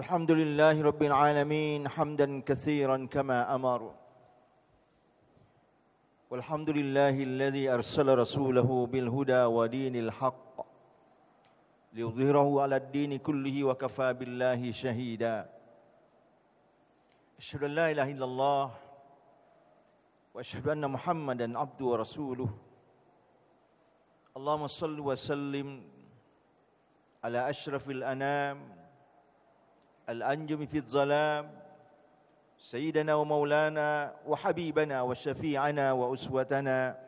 الحمد لله رب العالمين حمدا كثيرا كما أمر والحمد لله الذي أرسل رسوله بالهدى ودين الحق ليظهره على الدين كله وكفى بالله شهيدا أشهد أن لا إله إلا الله وأشهد أن محمدا عبده ورسوله اللهم صل وسلم على أشرف الأنام الأنجم في الظلام سيدنا ومولانا وحبيبنا وشفيعنا وأسوتنا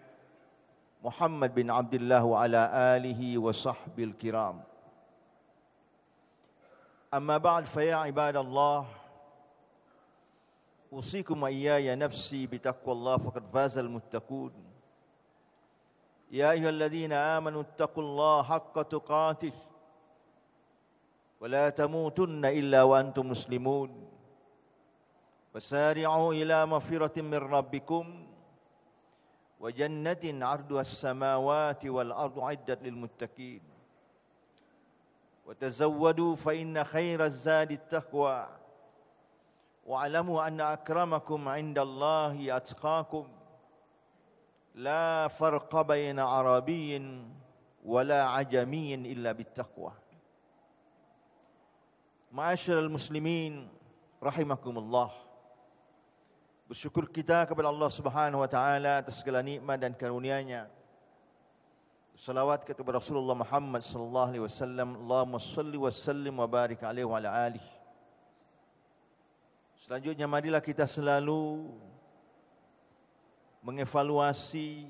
محمد بن عبد الله وعلى آله وصحبه الكرام أما بعد فيا عباد الله أوصيكم وإياي نفسي بتقوى الله فقد فاز المتقون يا أيها الذين آمنوا اتقوا الله حق تقاته ولا تموتن إلا وأنتم مسلمون وسارعوا إلى مغفرة من ربكم وجنة عرضها السماوات والأرض عدت للمتقين وتزودوا فإن خير الزاد التقوى واعلموا أن أكرمكم عند الله أتقاكم لا فرق بين عربي ولا عجمي إلا بالتقوى Ma'asyiral muslimin rahimakumullah. Bersyukur kita kepada Allah Subhanahu wa taala atas segala nikmat dan karunia-Nya. Salawat kepada Rasulullah Muhammad sallallahu alaihi wasallam. Allahumma shalli wa sallim wa barik alaihi wa ala alihi. Selanjutnya marilah kita selalu mengevaluasi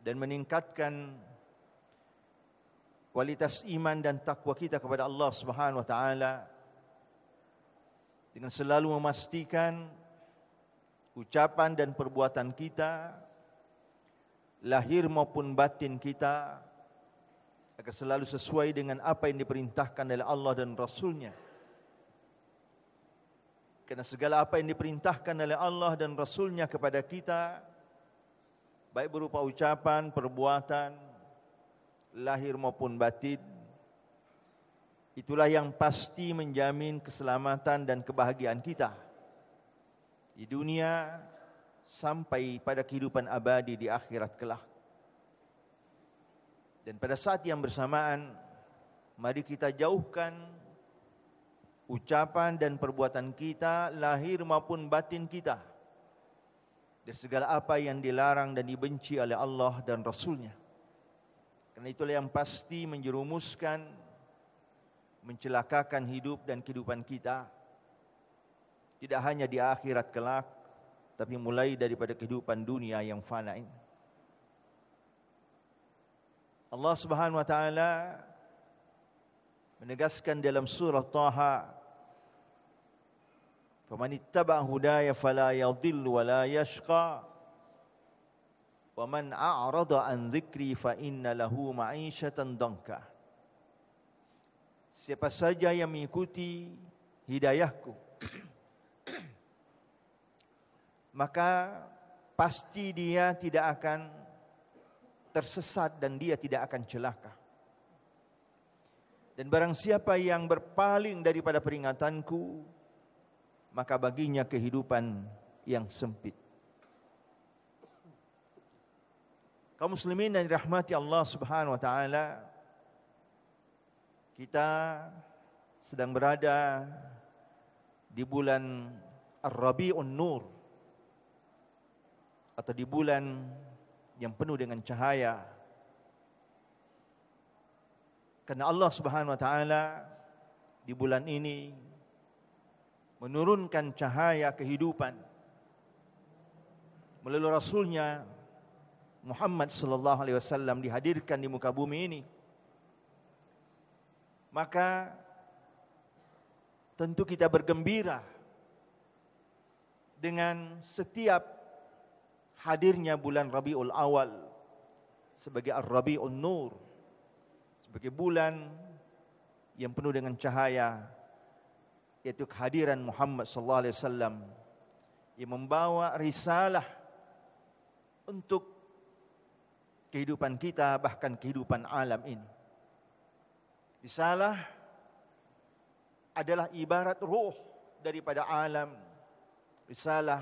dan meningkatkan kualitas iman dan takwa kita kepada Allah Subhanahu wa taala dengan selalu memastikan ucapan dan perbuatan kita lahir maupun batin kita agar selalu sesuai dengan apa yang diperintahkan oleh Allah dan Rasul-Nya. Karena segala apa yang diperintahkan oleh Allah dan Rasul-Nya kepada kita baik berupa ucapan, perbuatan lahir maupun batin, itulah yang pasti menjamin keselamatan dan kebahagiaan kita di dunia sampai pada kehidupan abadi di akhirat kelak. Dan pada saat yang bersamaan, mari kita jauhkan ucapan dan perbuatan kita lahir maupun batin kita dari segala apa yang dilarang dan dibenci oleh Allah dan Rasul-Nya. Karena itulah yang pasti menjerumuskan, mencelakakan hidup dan kehidupan kita. Tidak hanya di akhirat kelak, tapi mulai daripada kehidupan dunia yang fana ini. Allah Subhanahu wa taala menegaskan dalam surah Taha, "Faman ittaba'a hudaya fala yadhillu wa la yashqa." Wa man a'rada an dzikri fa inna lahu ma'isyatan dhanka. Siapa saja yang mengikuti hidayahku maka pasti dia tidak akan tersesat dan dia tidak akan celaka. Dan barang siapa yang berpaling daripada peringatanku maka baginya kehidupan yang sempit. Kaum muslimin dan dirahmati Allah Subhanahu wa taala, kita sedang berada di bulan Ar-Rabi'un Nur atau di bulan yang penuh dengan cahaya. Karena Allah Subhanahu wa taala di bulan ini menurunkan cahaya kehidupan melalui Rasul-Nya Muhammad sallallahu alaihi wasallam dihadirkan di muka bumi ini. Maka tentu kita bergembira dengan setiap hadirnya bulan Rabiul Awal sebagai Ar-Rabi'un Nur, sebagai bulan yang penuh dengan cahaya, yaitu kehadiran Muhammad sallallahu alaihi wasallam yang membawa risalah untuk kehidupan kita, bahkan kehidupan alam ini. Risalah adalah ibarat ruh daripada alam. Risalah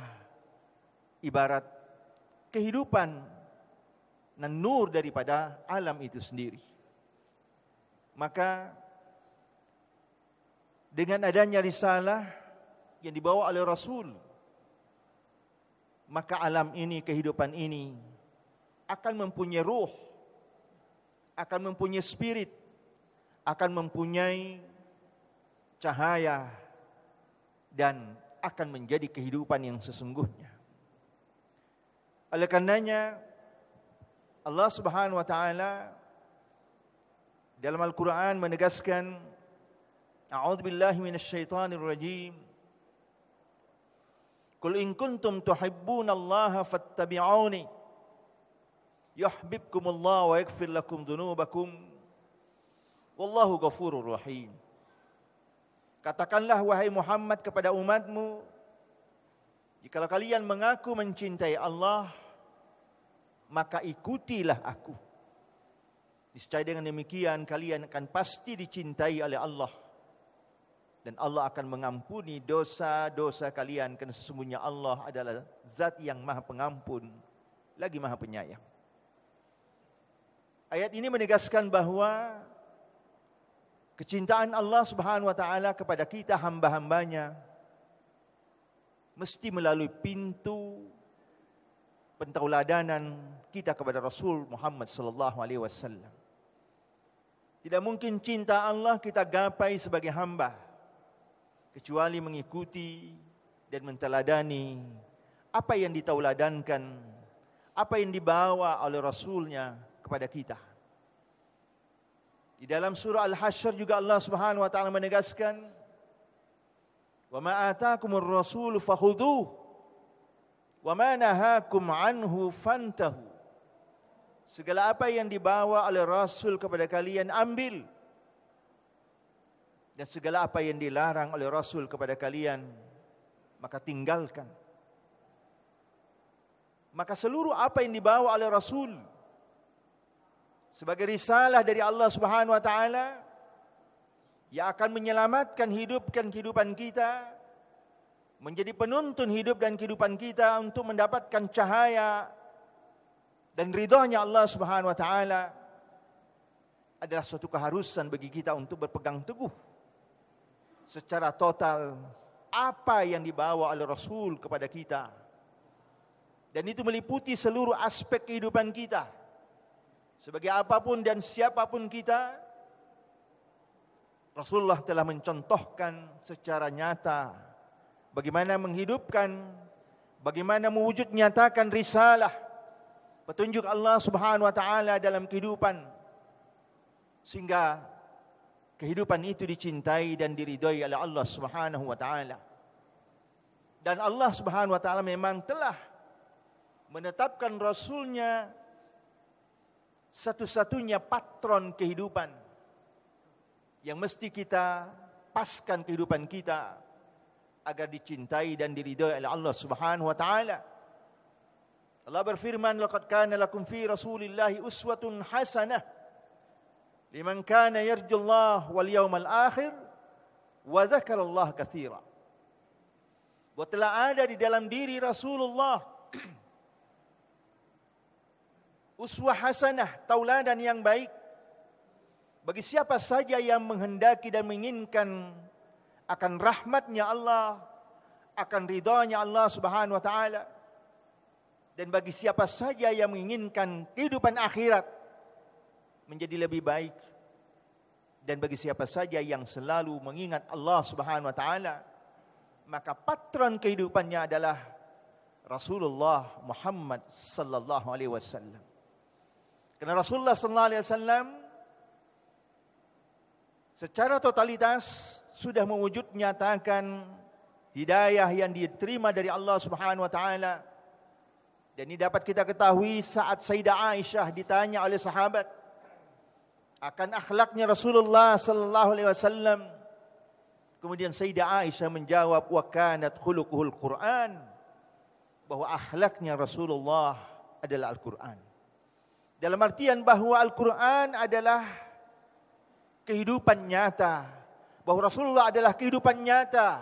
ibarat kehidupan dan nur daripada alam itu sendiri. Maka dengan adanya risalah yang dibawa oleh Rasul, maka alam ini, kehidupan ini akan mempunyai ruh, akan mempunyai spirit, akan mempunyai cahaya, dan akan menjadi kehidupan yang sesungguhnya. Oleh karenanya Allah Subhanahu wa taala dalam Al-Quran menegaskan, A'udzu billahi minasyaitonir rajim. Qul in kuntum tuhibbunallaha fattabi'uni yuhibbukumullahu wa yaghfir lakum dzunubakum wallahu ghafurur rahim. Katakanlah wahai Muhammad kepada umatmu, jikalau kalian mengaku mencintai Allah, maka ikutilah aku. Niscaya dengan demikian kalian akan pasti dicintai oleh Allah, dan Allah akan mengampuni dosa-dosa kalian, karena sesungguhnya Allah adalah zat yang maha pengampun lagi maha penyayang. Ayat ini menegaskan bahwa kecintaan Allah Subhanahu wa taala kepada kita hamba-hambanya mesti melalui pintu pentauladanan kita kepada Rasul Muhammad sallallahu alaihi wasallam. Tidak mungkin cinta Allah kita gapai sebagai hamba kecuali mengikuti dan menteladani apa yang ditauladankan, apa yang dibawa oleh Rasulnya kepada kita. Di dalam surah Al-Hasyr juga Allah Subhanahu wa taala menegaskan, "Wa ma ataakumur rasul fakhudhuhu wa ma nahakum anhu fantahu." Segala apa yang dibawa oleh Rasul kepada kalian ambil, dan segala apa yang dilarang oleh Rasul kepada kalian maka tinggalkan. Maka seluruh apa yang dibawa oleh Rasul sebagai risalah dari Allah Subhanahu wa taala yang akan menyelamatkan kehidupan kita, menjadi penuntun hidup dan kehidupan kita untuk mendapatkan cahaya dan ridhonya Allah Subhanahu wa taala, adalah suatu keharusan bagi kita untuk berpegang teguh secara total apa yang dibawa oleh Rasul kepada kita. Dan itu meliputi seluruh aspek kehidupan kita. Sebagai apapun dan siapapun kita, Rasulullah telah mencontohkan secara nyata bagaimana menghidupkan, bagaimana mewujud nyatakan risalah, petunjuk Allah Subhanahu wa taala dalam kehidupan, sehingga kehidupan itu dicintai dan diridhai oleh Allah Subhanahu wa taala. Dan Allah Subhanahu wa taala memang telah menetapkan Rasulnya satu-satunya patron kehidupan yang mesti kita paskan kehidupan kita agar dicintai dan diridhai oleh Allah Subhanahu wa taala. Allah berfirman, "Laqad kana lakum fi Rasulillahi uswatun hasanah liman kana yarjullaha wal yawmal akhir wa dzakarallaha katsira." Bahwa telah ada di dalam diri Rasulullah uswah hasanah, tauladan yang baik bagi siapa saja yang menghendaki dan menginginkan akan rahmatnya Allah, akan ridhonya Allah Subhanahu wa taala, dan bagi siapa saja yang menginginkan kehidupan akhirat menjadi lebih baik, dan bagi siapa saja yang selalu mengingat Allah Subhanahu wa taala, maka patron kehidupannya adalah Rasulullah Muhammad sallallahu alaihi wasallam. Karena Rasulullah sallallahu alaihi wasallam secara totalitas sudah mewujud nyatakan hidayah yang diterima dari Allah Subhanahu wa taala. Dan ini dapat kita ketahui saat Sayyidah Aisyah ditanya oleh sahabat akan akhlaknya Rasulullah sallallahu alaihi wasallam. Kemudian Sayyidah Aisyah menjawab, "Wa kanat khuluquhul Qur'an." Bahwa akhlaknya Rasulullah adalah Al-Qur'an. Dalam artian bahwa Al-Quran adalah kehidupan nyata, bahwa Rasulullah adalah kehidupan nyata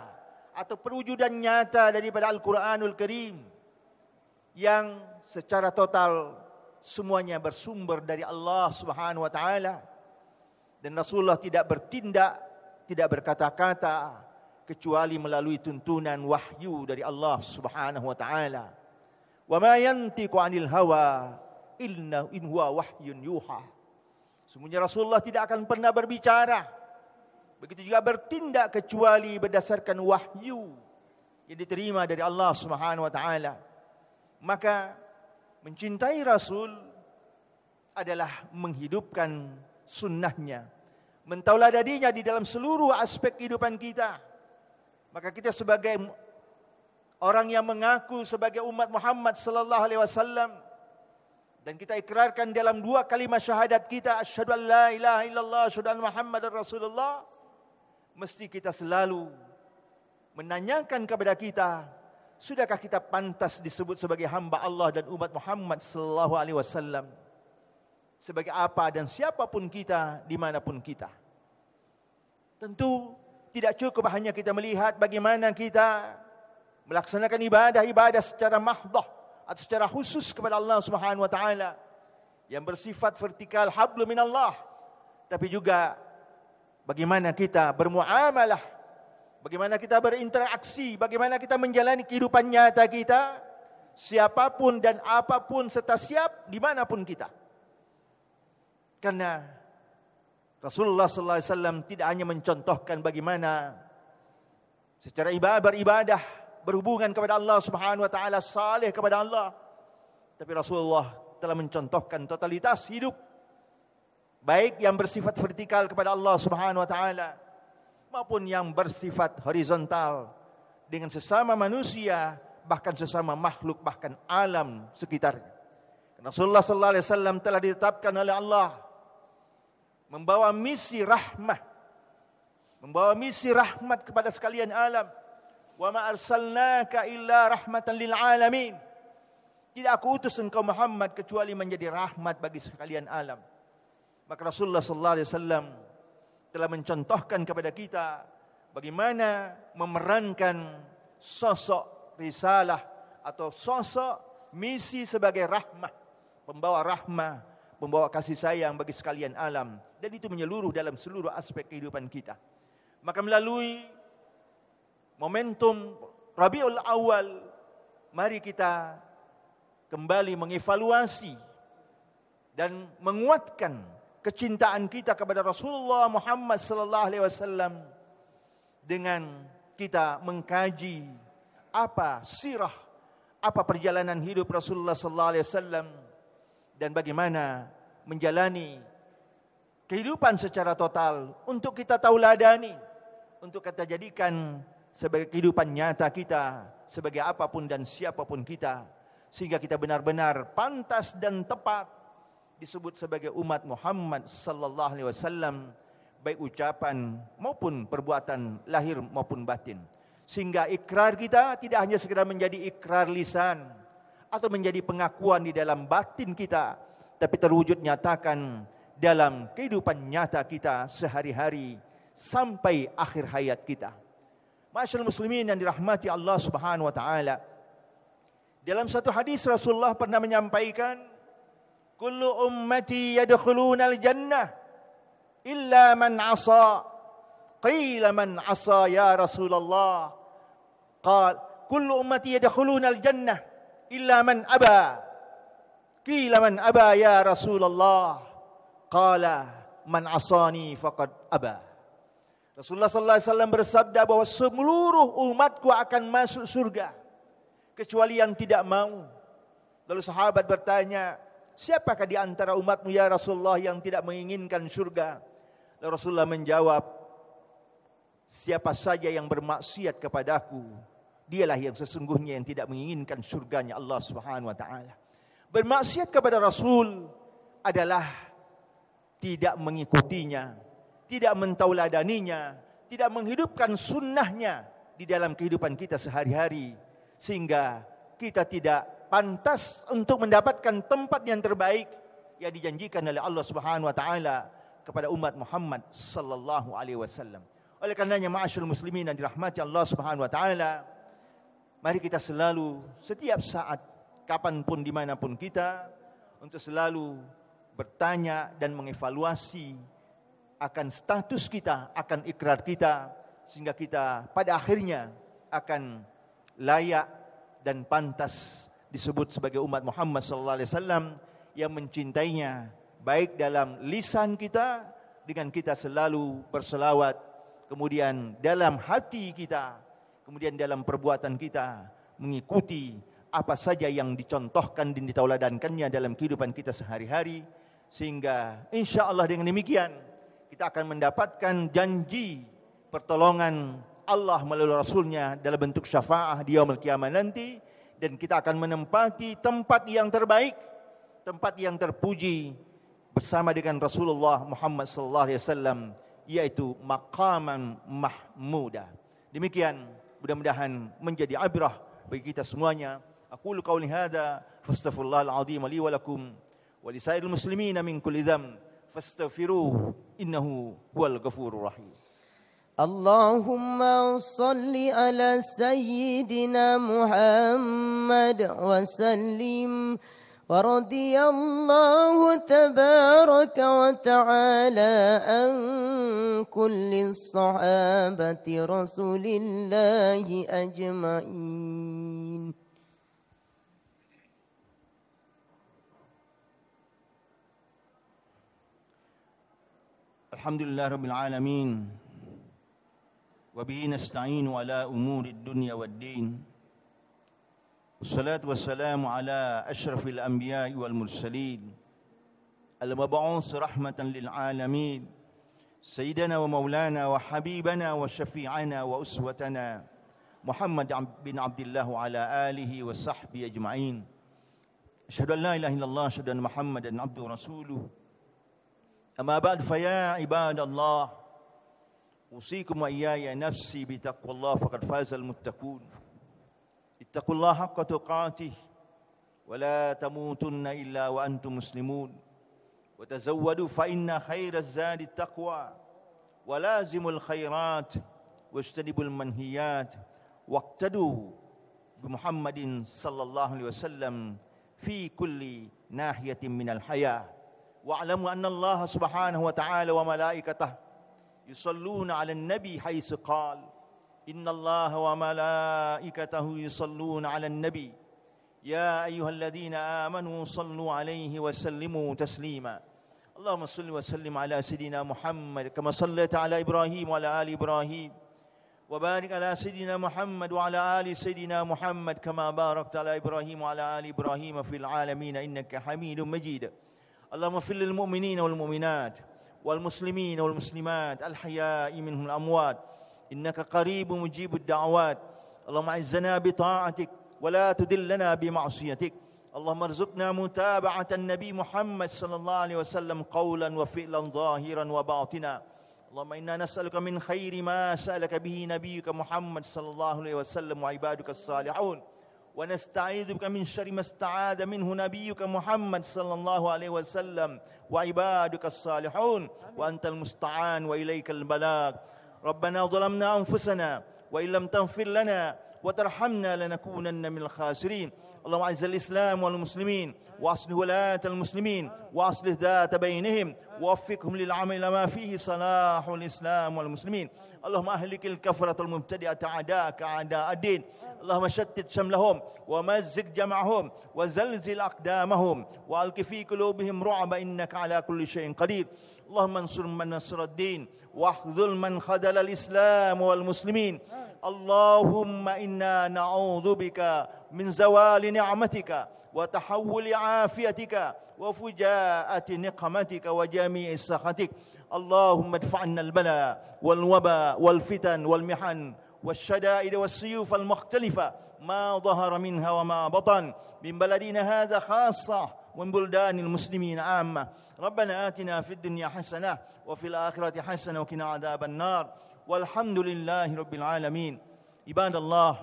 atau perwujudan nyata daripada Al-Quranul Karim yang secara total semuanya bersumber dari Allah Subhanahu wa taala, dan Rasulullah tidak bertindak, tidak berkata-kata kecuali melalui tuntunan wahyu dari Allah Subhanahu wa taala. Wa ma yantiqu 'anil hawa in huwa wahyun yuha. Semuanya Rasulullah tidak akan pernah berbicara, begitu juga bertindak kecuali berdasarkan wahyu yang diterima dari Allah Subhanahu wa taala. Maka mencintai Rasul adalah menghidupkan sunnahnya, mentauladaninya di dalam seluruh aspek kehidupan kita. Maka kita sebagai orang yang mengaku sebagai umat Muhammad sallallahu alaihi wasallam, dan kita ikrarkan dalam 2 kalimat syahadat kita, asyhadu an la ilaha illallah, asyhadu anna Muhammadar Rasulullah, mesti kita selalu menanyakan kepada kita, sudahkah kita pantas disebut sebagai hamba Allah dan umat Muhammad sallallahu alaihi wasallam? Sebagai apa dan siapapun kita, dimanapun kita. Tentu tidak cukup hanya kita melihat bagaimana kita melaksanakan ibadah-ibadah secara mahdah atau secara khusus kepada Allah Subhanahu wa taala yang bersifat vertikal hablum minallah, tapi juga bagaimana kita bermuamalah, bagaimana kita berinteraksi, bagaimana kita menjalani kehidupan nyata kita, siapapun dan apapun serta siap dimanapun kita. Karena Rasulullah sallallahu alaihi wasallam tidak hanya mencontohkan bagaimana secara beribadah, berhubungan kepada Allah Subhanahu wa taala, saleh kepada Allah, tapi Rasulullah telah mencontohkan totalitas hidup, baik yang bersifat vertikal kepada Allah Subhanahu wa taala maupun yang bersifat horizontal dengan sesama manusia, bahkan sesama makhluk, bahkan alam sekitarnya. Rasulullah sallallahu alaihi wasallam telah ditetapkan oleh Allah membawa misi rahmah, kepada sekalian alam. Wa ma arsalnaka illa rahmatan lil alamin. Tidak aku utus engkau Muhammad kecuali menjadi rahmat bagi sekalian alam. Maka Rasulullah sallallahu alaihi wasallam telah mencontohkan kepada kita bagaimana memerankan sosok risalah atau sosok misi sebagai rahmah, pembawa kasih sayang bagi sekalian alam, dan itu menyeluruh dalam seluruh aspek kehidupan kita. Maka melalui momentum Rabiul Awal, mari kita kembali mengevaluasi dan menguatkan kecintaan kita kepada Rasulullah Muhammad sallallahu alaihi wasallam dengan kita mengkaji apa sirah, apa perjalanan hidup Rasulullah sallallahu alaihi wasallam, dan bagaimana menjalani kehidupan secara total untuk kita tauladani, untuk kita jadikan sebagai kehidupan nyata kita, sebagai apapun dan siapapun kita, sehingga kita benar-benar pantas dan tepat disebut sebagai umat Muhammad sallallahu alaihi wasallam, baik ucapan maupun perbuatan lahir maupun batin. Sehingga ikrar kita tidak hanya sekedar menjadi ikrar lisan atau menjadi pengakuan di dalam batin kita, tapi terwujud nyatakan dalam kehidupan nyata kita sehari-hari sampai akhir hayat kita. Ma'asyiral muslimin yang dirahmati Allah Subhanahu wa taala, dalam satu hadis Rasulullah pernah menyampaikan, kullu ummati yadkhulunal jannah illa man asa. Qila man asa ya Rasulullah? Qala kullu ummati yadkhulunal jannah illa man aba. Qila man aba ya Rasulullah? Qala man asani faqad aba. Rasulullah sallallahu alaihi wasallam bersabda bahwa seluruh umatku akan masuk surga kecuali yang tidak mau. Lalu sahabat bertanya, siapakah di antara umatmu ya Rasulullah yang tidak menginginkan surga? Lalu Rasulullah menjawab, siapa saja yang bermaksiat kepadaku, dialah yang sesungguhnya yang tidak menginginkan surganya Allah Subhanahu wa taala. Bermaksiat kepada Rasul adalah tidak mengikutinya, tidak mentauladaninya, tidak menghidupkan sunnahnya di dalam kehidupan kita sehari-hari, sehingga kita tidak pantas untuk mendapatkan tempat yang terbaik yang dijanjikan oleh Allah Subhanahu wa taala kepada umat Muhammad sallallahu alaihi wasallam. Oleh karenanya ma'asyiral muslimin yang dirahmati Allah Subhanahu wa taala, mari kita selalu setiap saat kapanpun dimanapun kita untuk selalu bertanya dan mengevaluasi akan status kita, akan ikrar kita, sehingga kita pada akhirnya akan layak dan pantas disebut sebagai umat Muhammad sallallahu alaihi wasallam yang mencintainya, baik dalam lisan kita dengan kita selalu berselawat, kemudian dalam hati kita, kemudian dalam perbuatan kita mengikuti apa saja yang dicontohkan dan ditauladankannya dalam kehidupan kita sehari-hari, sehingga insya Allah dengan demikian kita akan mendapatkan janji pertolongan Allah melalui Rasulnya dalam bentuk syafaah di yaumul qiyamah nanti, dan kita akan menempati tempat yang terbaik, tempat yang terpuji bersama dengan Rasulullah Muhammad sallallahu alaihi wasallam, yaitu maqaman mahmuda. Demikian mudah-mudahan menjadi ibrah bagi kita semuanya. Aqulu qauli hadza fastaghfirullahal azim li wa lakum wa lisairil muslimina min kulli dzamb fastaghfiruhu innahu huwal ghafurur rahim. اللهم صل على سيدنا محمد وسلم ورضي الله تبارك وتعالى عن كل الصحابة رسول الله أجمعين. الحمد لله رب العالمين وبه نستعين على أمور الدنيا والدين والصلاة والسلام على أشرف الأنبياء والمرسلين المبعوث رحمة للعالمين سيدنا ومولانا وحبيبنا وشفيعنا وأسوتنا محمد بن عبد الله وعلى آله وصحبه أجمعين. أشهد أن لا إله إلا الله، أشهد أن محمدا عبده ورسوله. أما بعد فيا عباد الله، أوصيكم وإياي نفسي بتقوى الله فقد فاز المتقون. اتقوا الله حق تقاته ولا تموتن إلا وأنتم مسلمون، وتزودوا فإن خير الزاد التقوى، ولازموا الخيرات واجتنبوا المنهيات، واقتدوا بمحمد صلى الله عليه وسلم في كل ناحية من الحياة. واعلموا أن الله سبحانه وتعالى وملائكته يصلون على النبي حيث قال إن الله وملائكته يصلون على النبي يا أيها الذين آمنوا صلوا عليه وسلموا تسليما. اللهم صل وسلم على سيدنا محمد كما صليت على إبراهيم وعلى آل إبراهيم، وبارك على سيدنا محمد وعلى آل سيدنا محمد كما باركت على إبراهيم وعلى آل إبراهيم في العالمين إنك حميد مجيد. اللهم اغفر للمؤمنين والمؤمنات والمسلمين والمسلمات الحياء منهم الأموات إنك قريب مجيب الدعوات. اللهم أعزنا بطاعتك ولا تدلنا بمعصيتك. اللهم ارزقنا متابعة النبي محمد صلى الله عليه وسلم قولا وفعلا ظاهرا وباطنا. اللهم إنا نسألك من خير ما سألك به نبيك محمد صلى الله عليه وسلم وعبادك الصالحون، ونستعيذ بك من شر ما استعاذ منه نبيك محمد صلى الله عليه وسلم وعبادك الصالحون، وأنت المستعان وإليك البلاغ. ربنا ظلمنا أنفسنا وإن لم تغفر لنا وترحمنا لنكونن من الخاسرين. اللهم أعز الإسلام والمسلمين، وأصلح ولاة المسلمين، وأصلح ذات بينهم، ووفقهم للعمل ما فيه صلاح الإسلام والمسلمين. اللهم أهلك الكفرة المبتدئة أعداءك أعداء الدين. اللهم شتت شملهم ومزق جمعهم وزلزل أقدامهم وألق في قلوبهم رعب إنك على كل شيء قدير. اللهم انصر من نصر الدين واخذل من خذل الإسلام والمسلمين. اللهم إنا نعوذ بك من زوال نعمتك وتحول عافيتك وفجاءة نقمتك وجميع سخطك. اللهم ادفع عنا البلاء والوباء والفتن والمحن والشدائد والسيوف المختلفة ما ظهر منها وما بطن من بلدنا هذا خاصة ومن بلدان المسلمين عامة. ربنا آتنا في الدنيا حسنة وفي الآخرة حسنة وقنا عذاب النار، والحمد لله رب العالمين. عباد الله،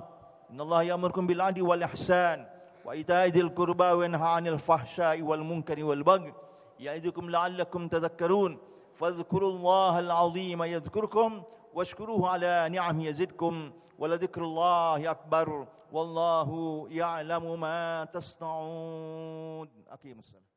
إن الله يأمركم بالعدل والإحسان وإيتاء ذي القربى وينهى عن الفحشاء والمنكر والبغي يعظكم لعلكم تذكرون. فاذكروا الله العظيم يذكركم washkuruhu ala ni'amihi yazidkum wa la dzikrullahi akbar wallahu ya'lamu ma tasna'un. Aqimus salat.